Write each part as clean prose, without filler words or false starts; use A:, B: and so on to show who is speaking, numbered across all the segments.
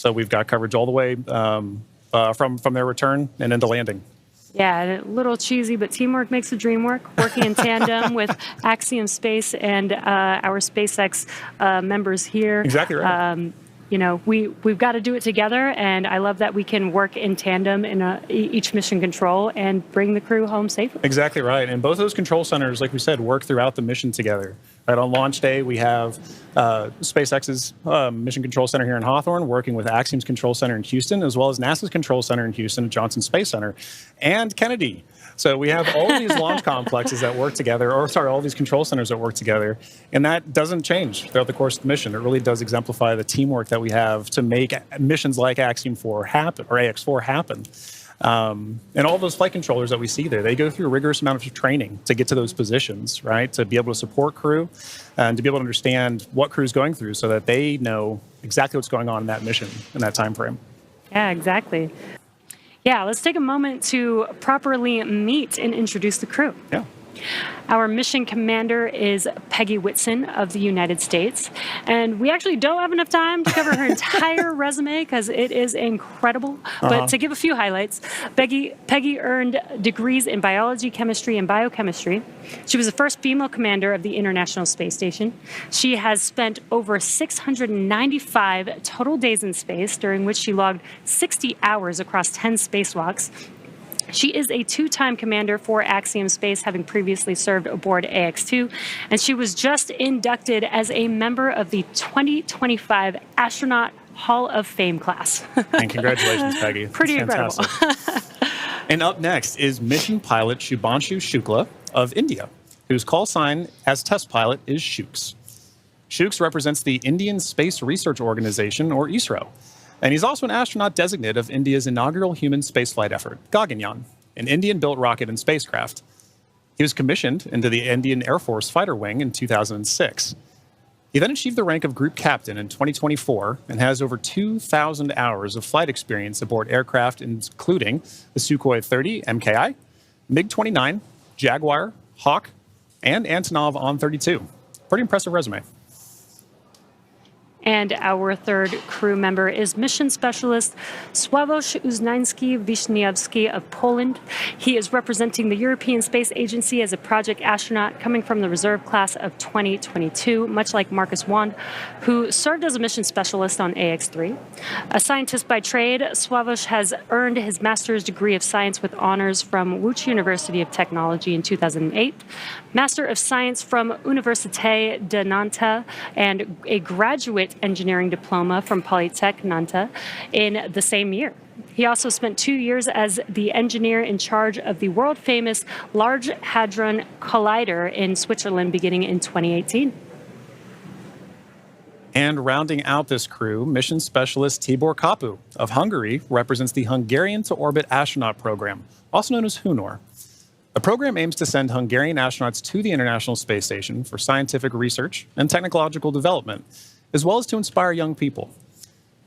A: So we've got coverage all the way from their return and into landing.
B: Yeah, a little cheesy, but teamwork makes the dream work. Working in tandem with Axiom Space and our SpaceX members here.
A: Exactly right.
B: You know, we've got to do it together, and I love that we can work in tandem in each mission control and bring the crew home safely.
A: Exactly right. And both of those control centers, like we said, work throughout the mission together. Right, on launch day, we have SpaceX's Mission Control Center here in Hawthorne working with Axiom's Control Center in Houston, as well as NASA's Control Center in Houston, Johnson Space Center, and Kennedy. So we have all these launch complexes that work together, all these control centers that work together, and that doesn't change throughout the course of the mission. It really does exemplify the teamwork that we have to make missions like Axiom-4 happen, or AX-4 happen. And all those flight controllers that we see there, they go through a rigorous amount of training to get to those positions, right? To be able to support crew and to be able to understand what crew is going through so that they know exactly what's going on in that mission in that time frame.
B: Yeah, exactly. Yeah, let's take a moment to properly meet and introduce the crew.
A: Yeah.
B: Our mission commander is Peggy Whitson of the United States, and we actually don't have enough time to cover her entire resume because it is incredible. But to give a few highlights, Peggy earned degrees in biology, chemistry, and biochemistry. She was the first female commander of the International Space Station. She has spent over 695 total days in space, during which she logged 60 hours across 10 spacewalks. She is a two-time commander for Axiom Space, having previously served aboard AX-2, and she was just inducted as a member of the 2025 Astronaut Hall of Fame class.
A: And congratulations, Peggy.
B: Pretty incredible.
A: And up next is mission pilot Shubhanshu Shukla of India, whose call sign as test pilot is Shooks. Shooks represents the Indian Space Research Organization, or ISRO. And he's also an astronaut designate of India's inaugural human spaceflight effort, Gaganyaan, an Indian-built rocket and spacecraft. He was commissioned into the Indian Air Force Fighter Wing in 2006. He then achieved the rank of Group Captain in 2024 and has over 2,000 hours of flight experience aboard aircraft, including the Sukhoi 30 MKI, MiG-29, Jaguar, Hawk, and Antonov On-32. Pretty impressive resume.
B: And our third crew member is Mission Specialist Sławomir Uznański-Wiśniewski of Poland. He is representing the European Space Agency as a project astronaut coming from the reserve class of 2022, much like Marcus Wand, who served as a mission specialist on AX-3. A scientist by trade, Sławomir has earned his master's degree of science with honors from Łódź University of Technology in 2008, Master of Science from Université de Nantes, and a graduate engineering diploma from Polytech Nantes in the same year. He also spent 2 years as the engineer in charge of the world-famous Large Hadron Collider in Switzerland beginning in 2018.
A: And rounding out this crew, mission specialist Tibor Kapu of Hungary represents the Hungarian to Orbit Astronaut Program, also known as HUNOR. The program aims to send Hungarian astronauts to the International Space Station for scientific research and technological development, as well as to inspire young people.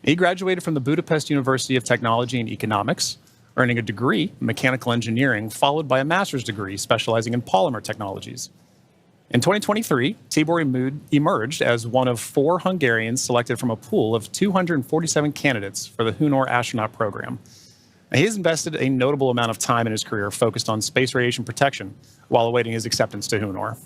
A: He graduated from the Budapest University of Technology and Economics, earning a degree in mechanical engineering, followed by a master's degree specializing in polymer technologies. In 2023, Tibor emerged as one of 4 Hungarians selected from a pool of 247 candidates for the HUNOR astronaut program. He has invested a notable amount of time in his career focused on space radiation protection while awaiting his acceptance to HUNOR.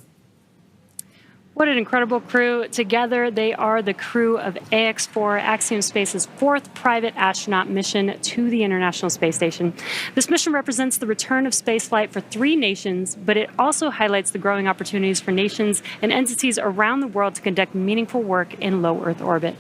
B: What an incredible crew. Together, they are the crew of AX-4, Axiom Space's 4th private astronaut mission to the International Space Station. This mission represents the return of spaceflight for 3 nations, but it also highlights the growing opportunities for nations and entities around the world to conduct meaningful work in low Earth orbit.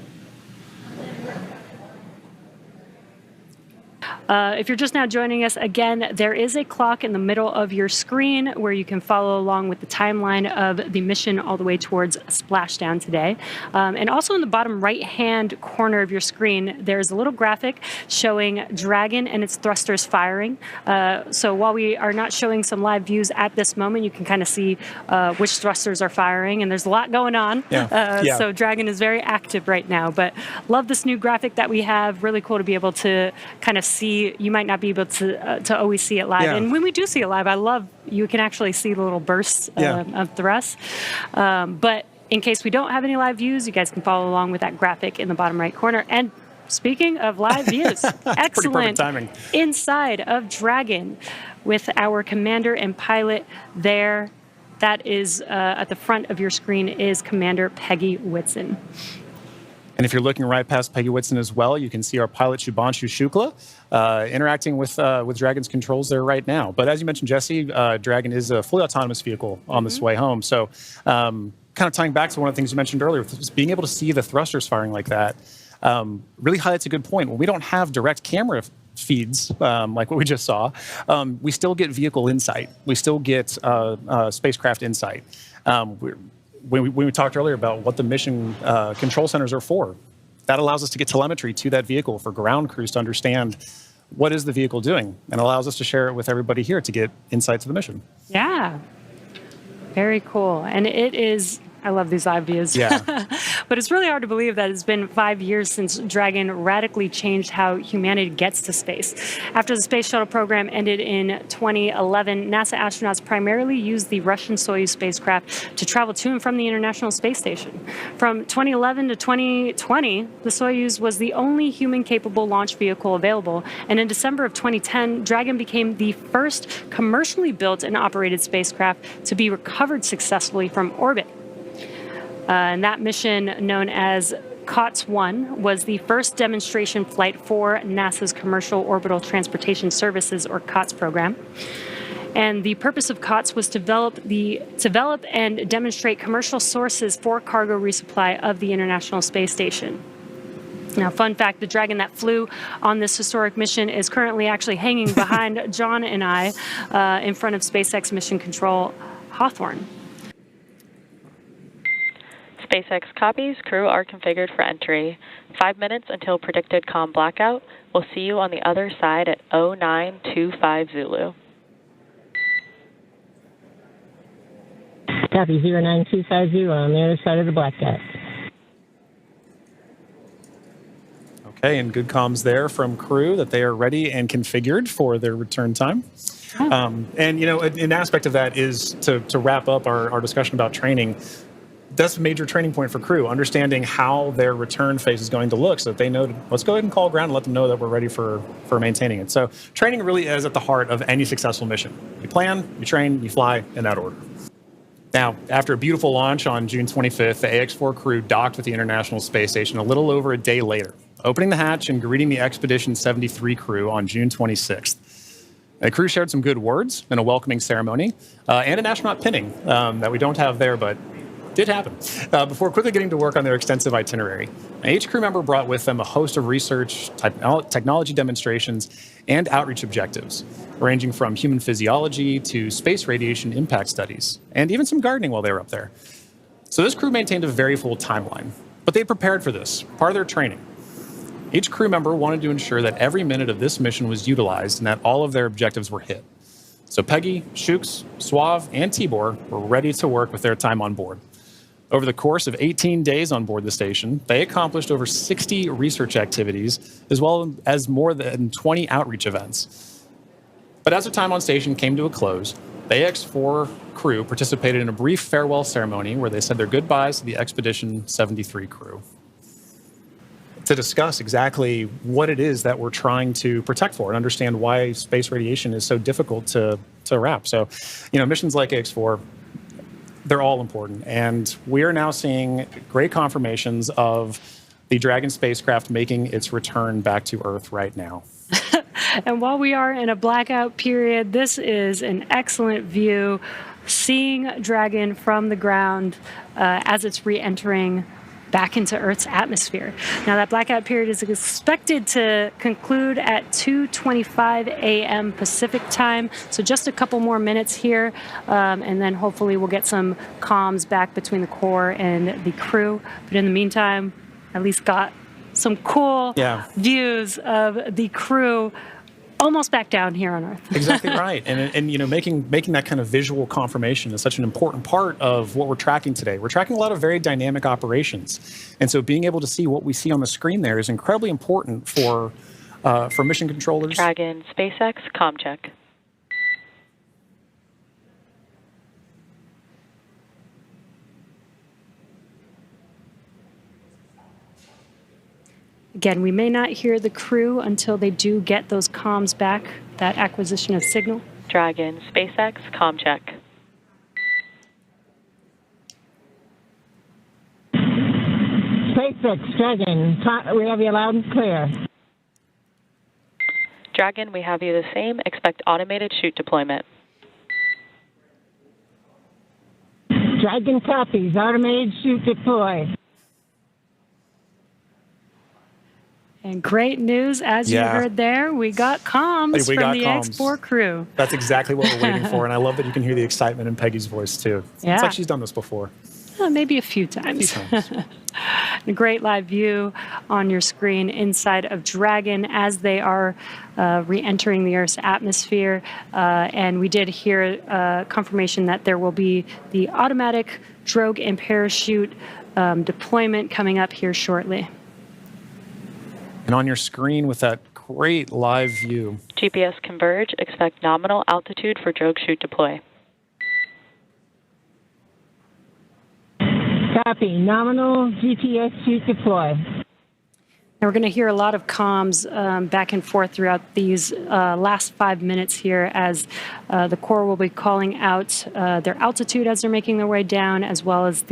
B: If you're just now joining us, again, there is a clock in the middle of your screen where you can follow along with the timeline of the mission all the way towards splashdown today. And also in the bottom right-hand corner of your screen, there's a little graphic showing Dragon and its thrusters firing. So while we are not showing some live views at this moment, you can kind of see which thrusters are firing, and there's a lot going on. So Dragon is very active right now. But love this new graphic that we have. Really cool to be able to kind of see. You might not be able to always see it live. And when we do see it live, I love you can actually see the little bursts of thrust. But in case we don't have any live views, you guys can follow along with that graphic in the bottom right corner. And speaking of live views,
A: Pretty perfect
B: excellent
A: timing.
B: inside of Dragon with our commander and pilot there. That is at the front of your screen is Commander Peggy Whitson.
A: And if you're looking right past Peggy Whitson as well, you can see our pilot Shubhanshu Shukla interacting with Dragon's controls there right now. But as you mentioned, Jesse, Dragon is a fully autonomous vehicle on this way home. So kind of tying back to one of the things you mentioned earlier, just being able to see the thrusters firing like that really highlights a good point. When we don't have direct camera feeds like what we just saw, we still get vehicle insight. We still get spacecraft insight. When we talked earlier about what the mission control centers are for, that allows us to get telemetry to that vehicle for ground crews to understand what is the vehicle doing, and allows us to share it with everybody here to get insight to the mission.
B: Yeah, very cool. And it is, I love these live views.
A: Yeah.
B: But it's really hard to believe that it's been 5 years since Dragon radically changed how humanity gets to space. After the space shuttle program ended in 2011, NASA astronauts primarily used the Russian Soyuz spacecraft to travel to and from the International Space Station. From 2011 to 2020, the Soyuz was the only human-capable launch vehicle available, and in December of 2010, Dragon became the first commercially built and operated spacecraft to be recovered successfully from orbit. And that mission, known as COTS-1, was the first demonstration flight for NASA's Commercial Orbital Transportation Services, or COTS program. And the purpose of COTS was to develop and demonstrate commercial sources for cargo resupply of the International Space Station. Now, fun fact, the Dragon that flew on this historic mission is currently actually hanging behind John and I in front of SpaceX Mission Control Hawthorne.
C: SpaceX copies. Crew are configured for entry. 5 minutes until predicted comm blackout. We'll see you on the other side at 0925 Zulu.
D: Copy 09250 on the other side of the blackout.
A: Okay, and good comms there from Crew that they are ready and configured for their return time. And, you know, an aspect of that is to wrap up our discussion about training. That's a major training point for Crew, understanding how their return phase is going to look so that they know, let's go ahead and call ground and let them know that we're ready for maintaining it. So training really is at the heart of any successful mission. You plan, you train, you fly in that order. Now, after a beautiful launch on June 25th, the AX-4 crew docked with the International Space Station a little over a day later, opening the hatch and greeting the Expedition 73 crew on June 26th. The crew shared some good words in a welcoming ceremony and an astronaut pinning that we don't have there, but did happen, before quickly getting to work on their extensive itinerary. Now, each crew member brought with them a host of research, technology demonstrations, and outreach objectives, ranging from human physiology to space radiation impact studies, and even some gardening while they were up there. So this crew maintained a very full timeline, but they prepared for this, part of their training. Each crew member wanted to ensure that every minute of this mission was utilized and that all of their objectives were hit. So Peggy, Shooks, Suave, and Tibor were ready to work with their time on board. Over the course of 18 days on board the station, they accomplished over 60 research activities, as well as more than 20 outreach events. But as their time on station came to a close, the AX-4 crew participated in a brief farewell ceremony where they said their goodbyes to the Expedition 73 crew, to discuss exactly what it is that we're trying to protect for and understand why space radiation is so difficult to wrap. So, you know, missions like AX-4, they're all important. And we are now seeing great confirmations of the Dragon spacecraft making its return back to Earth right now.
B: And while we are in a blackout period, this is an excellent view, seeing Dragon from the ground as it's re-entering back into Earth's atmosphere. Now, that blackout period is expected to conclude at 2:25 a.m. Pacific time, so just a couple more minutes here, and then hopefully we'll get some comms back between the core and the crew. But in the meantime, at least got some cool views of the crew almost back down here on Earth.
A: Exactly right. And you know, making that kind of visual confirmation is such an important part of what we're tracking today. We're tracking a lot of very dynamic operations. And so being able to see what we see on the screen there is incredibly important for mission controllers.
C: Dragon, SpaceX, comm check.
B: Again, we may not hear the crew until they do get those comms back, that acquisition of signal.
C: Dragon, SpaceX, comm check.
D: SpaceX, Dragon, we have you loud and clear.
C: Dragon, we have you the same. Expect automated chute deployment.
D: Dragon copies, automated chute deploy.
B: And great news, as you heard there, we got comms from the X4 crew.
A: That's exactly what we're waiting for, and I love that you can hear the excitement in Peggy's voice, too.
B: Yeah.
A: It's like she's done this before.
B: Maybe a few times. A great live view on your screen inside of Dragon as they are re-entering the Earth's atmosphere. And we did hear confirmation that there will be the automatic drogue and parachute deployment coming up here shortly.
A: And on your screen with that great live view.
C: GPS converge. Expect nominal altitude for drogue chute deploy.
D: Copy. Nominal GPS chute deploy.
B: Now we're going to hear a lot of comms back and forth throughout these last 5 minutes here as the Corps will be calling out their altitude as they're making their way down, as well as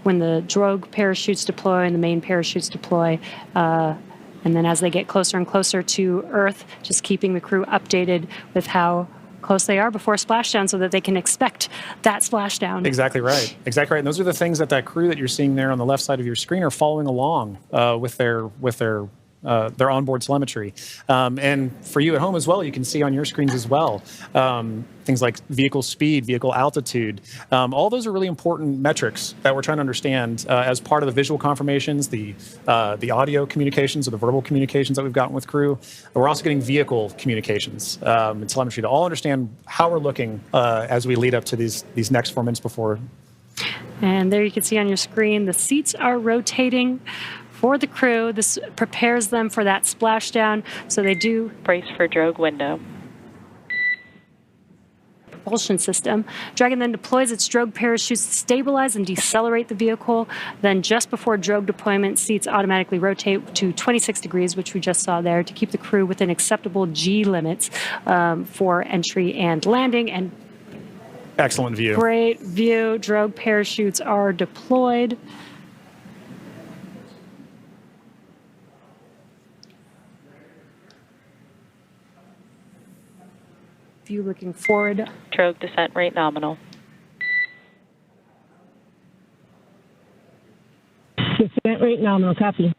B: when the drogue parachutes deploy and the main parachutes deploy. And then as they get closer and closer to Earth, just keeping the crew updated with how close they are before splashdown so that they can expect that splashdown.
A: Exactly right. Exactly right. And those are the things that crew that you're seeing there on the left side of your screen are following along with their onboard telemetry. And for you at home as well, you can see on your screens as well things like vehicle speed, vehicle altitude. All those are really important metrics that we're trying to understand as part of the visual confirmations, the audio communications or the verbal communications that we've gotten with crew. We're also getting vehicle communications and telemetry to all understand how we're looking as we lead up to these next 4 minutes before.
B: And there you can see on your screen, the seats are rotating for the crew. This prepares them for that splashdown, so they do
C: brace for drogue window.
B: Propulsion system. Dragon then deploys its drogue parachutes to stabilize and decelerate the vehicle. Then just before drogue deployment, seats automatically rotate to 26 degrees, which we just saw there, to keep the crew within acceptable G limits for entry and landing. And
A: excellent view.
B: Great view. Drogue parachutes are deployed. View looking forward.
C: Drogue descent rate nominal.
D: Descent rate nominal, copy.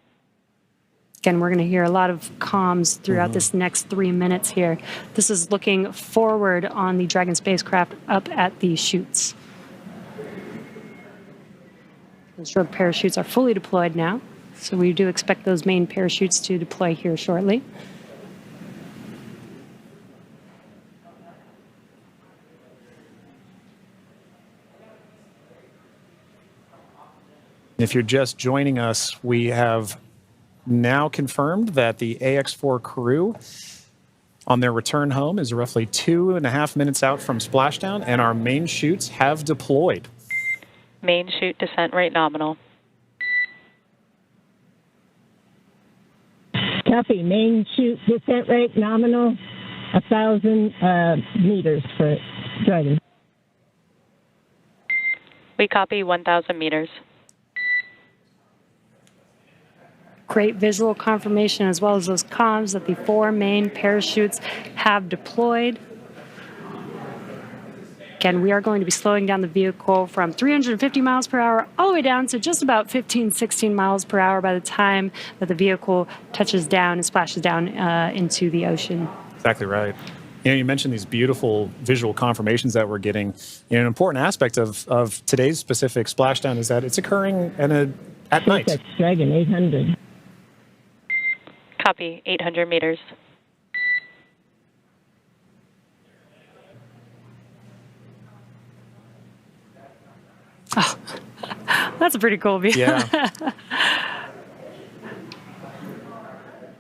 B: Again, we're going to hear a lot of comms throughout this next 3 minutes here. This is looking forward on the Dragon spacecraft up at the chutes. Those drogue parachutes are fully deployed now, so we do expect those main parachutes to deploy here shortly.
A: If you're just joining us, we have now confirmed that the AX4 crew on their return home is roughly 2.5 minutes out from splashdown, and our main chutes have deployed.
C: Main chute descent rate nominal.
D: Copy. Main chute descent rate nominal, 1,000 meters for Dragon.
C: We copy 1,000 meters.
B: Great visual confirmation as well as those comms that the 4 main parachutes have deployed. Again, we are going to be slowing down the vehicle from 350 miles per hour all the way down to just about 15, 16 miles per hour by the time that the vehicle touches down and splashes down into the ocean.
A: Exactly right. You know, you mentioned these beautiful visual confirmations that we're getting. You know, an important aspect of today's specific splashdown is that it's occurring at night.
D: Dragon 800.
C: Copy 800 meters.
B: Oh, that's a pretty cool view.
A: Yeah.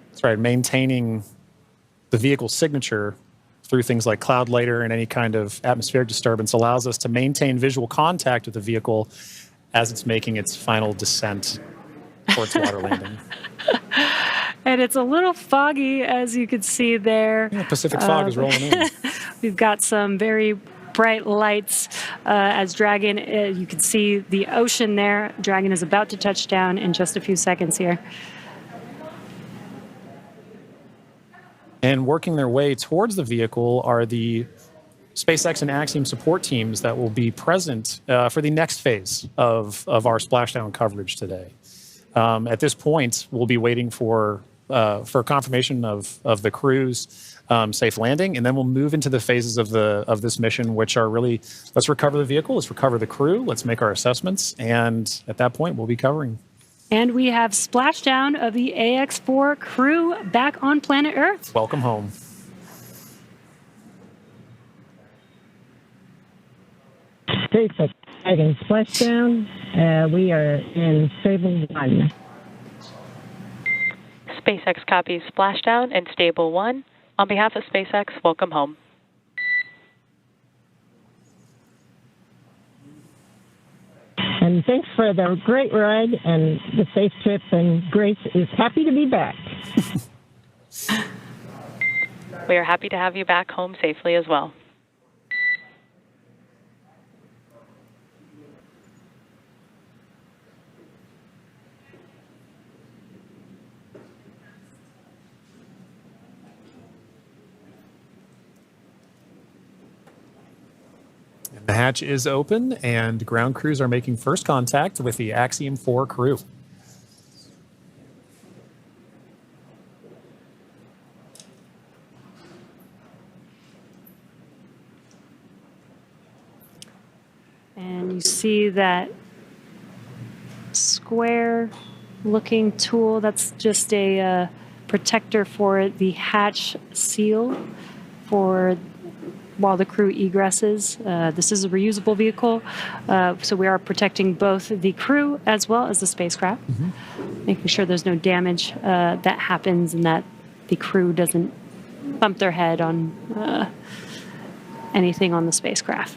A: That's right. Maintaining the vehicle signature through things like cloud layer and any kind of atmospheric disturbance allows us to maintain visual contact with the vehicle as it's making its final descent towards water landing.
B: And it's a little foggy, as you can see there.
A: Yeah, Pacific fog is rolling in.
B: We've got some very bright lights as Dragon, you can see the ocean there. Dragon is about to touch down in just a few seconds here.
A: And working their way towards the vehicle are the SpaceX and Axiom support teams that will be present for the next phase of our splashdown coverage today. At this point, we'll be waiting for confirmation of the crew's safe landing, and then we'll move into the phases of this mission, which are really, let's recover the vehicle, let's recover the crew, let's make our assessments, and at that point, we'll be covering.
B: And we have splashdown of the AX-4 crew back on planet Earth.
A: Welcome home.
D: SpaceX Dragon splashdown. We are in Stable 1.
C: SpaceX copies splashdown in Stable 1. On behalf of SpaceX, welcome home.
D: And thanks for the great ride and the safe trip, and Grace is happy to be back.
C: We are happy to have you back home safely as well.
A: The hatch is open, and ground crews are making first contact with the Axiom-4 crew.
B: And you see that square-looking tool. That's just a protector for the hatch seal for while the crew egresses. This is a reusable vehicle, so we are protecting both the crew as well as the spacecraft, making sure there's no damage that happens and that the crew doesn't bump their head on anything on the spacecraft.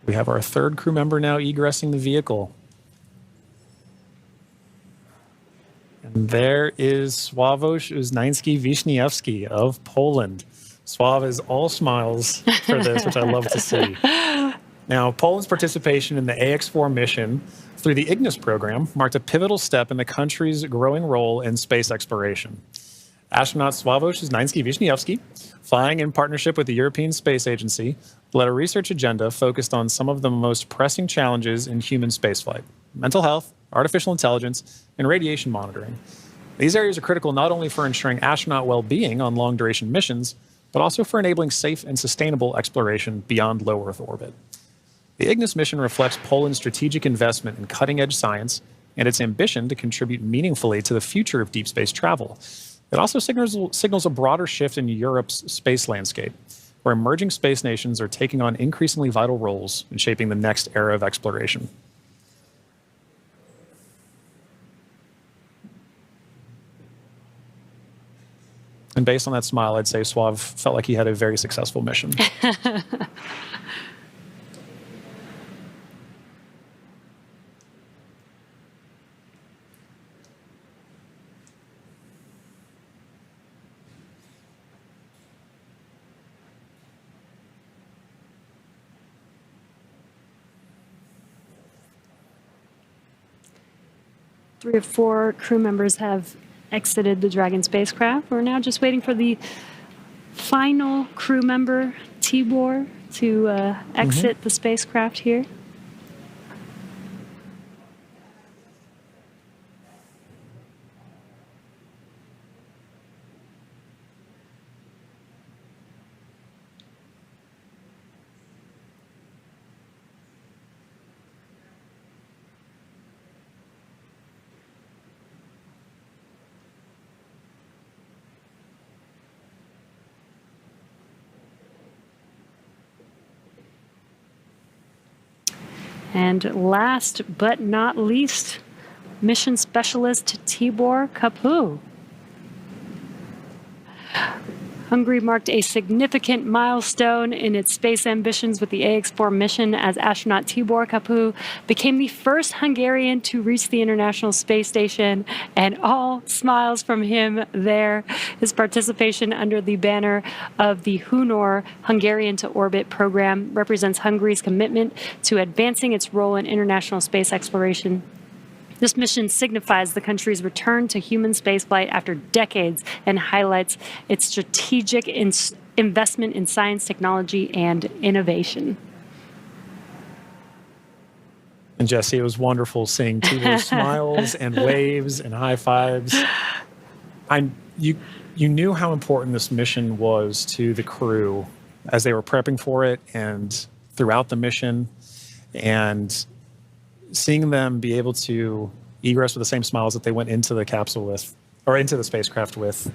A: We have our third crew member now egressing the vehicle. And there is Sławomir Uznański-Wiśniewski of Poland. Sław is all smiles for this, which I love to see. Now, Poland's participation in the AX-4 mission through the Ignis program marked a pivotal step in the country's growing role in space exploration. Astronaut Sławomir Uznański-Wiśniewski, flying in partnership with the European Space Agency, led a research agenda focused on some of the most pressing challenges in human spaceflight: mental health, artificial intelligence, and radiation monitoring. These areas are critical not only for ensuring astronaut well-being on long-duration missions, but also for enabling safe and sustainable exploration beyond low Earth orbit. The Ignis mission reflects Poland's strategic investment in cutting-edge science and its ambition to contribute meaningfully to the future of deep space travel. It also signals a broader shift in Europe's space landscape, where emerging space nations are taking on increasingly vital roles in shaping the next era of exploration. And based on that smile, I'd say Sław felt like he had a very successful mission.
B: Three or four crew members have exited the Dragon spacecraft. We're now just waiting for the final crew member, Tibor, to exit the spacecraft here. And last but not least, mission specialist Tibor Kapu. Hungary marked a significant milestone in its space ambitions with the AX-4 mission as astronaut Tibor Kapu became the first Hungarian to reach the International Space Station, and all smiles from him there. His participation under the banner of the Hunor Hungarian to Orbit program represents Hungary's commitment to advancing its role in international space exploration. This mission signifies the country's return to human spaceflight after decades and highlights its strategic investment in science, technology, and innovation.
A: And Jesse, it was wonderful seeing Tibor's smiles and waves and high fives. You knew how important this mission was to the crew as they were prepping for it and throughout the mission. And seeing them be able to egress with the same smiles that they went into the capsule with, or into the spacecraft with,